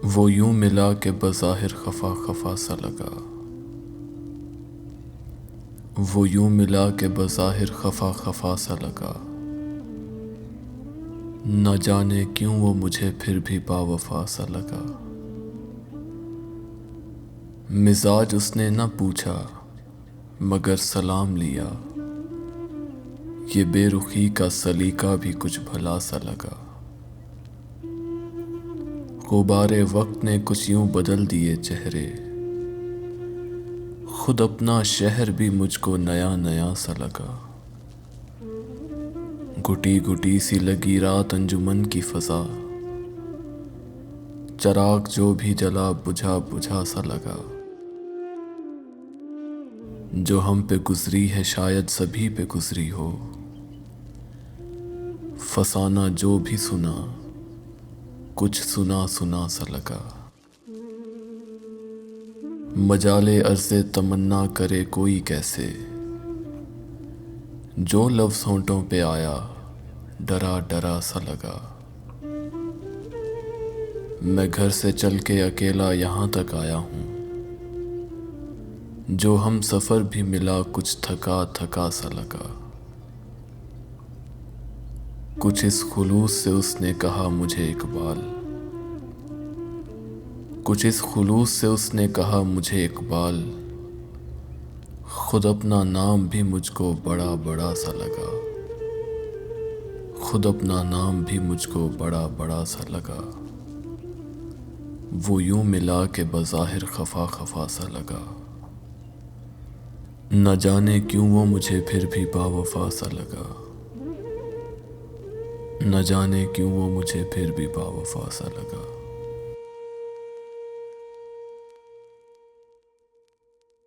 वो यूं मिला के बज़ाहिर खफा खफा सा लगा। वो यूं मिला के बज़ाहिर खफा खफा सा लगा। न जाने क्यों वो मुझे फिर भी बावफा सा लगा। मिजाज उसने न पूछा मगर सलाम लिया। ये बेरुखी का सलीका भी कुछ भला सा लगा। गुबारे वक्त ने कुछ यूं बदल दिए चेहरे। खुद अपना शहर भी मुझको नया नया सा लगा। घुटी घुटी सी लगी रात अंजुमन की फजा। चराग जो भी जला बुझा बुझा सा लगा। जो हम पे गुजरी है शायद सभी पे गुजरी हो। फसाना जो भी सुना कुछ सुना सुना सा लगा। मजाले अर्ज़े तमन्ना करे कोई कैसे। जो लफ्ज़ होंठों पे आया डरा डरा सा लगा। मैं घर से चल के अकेला यहाँ तक आया हूँ। जो हम सफ़र भी मिला कुछ थका थका सा लगा। कुछ इस खुलूस से उसने कहा मुझे इकबाल। कुछ इस खुलूस से उसने कहा मुझे इकबाल। खुद अपना नाम भी मुझको बड़ा बड़ा सा लगा। खुद अपना नाम भी मुझको बड़ा बड़ा सा लगा। वो यूं मिला के बज़ाहिर खफा खफा सा लगा। न जाने क्यों वो मुझे फिर भी बावफा सा लगा। न जाने क्यों वो मुझे फिर भी बावफा सा लगा।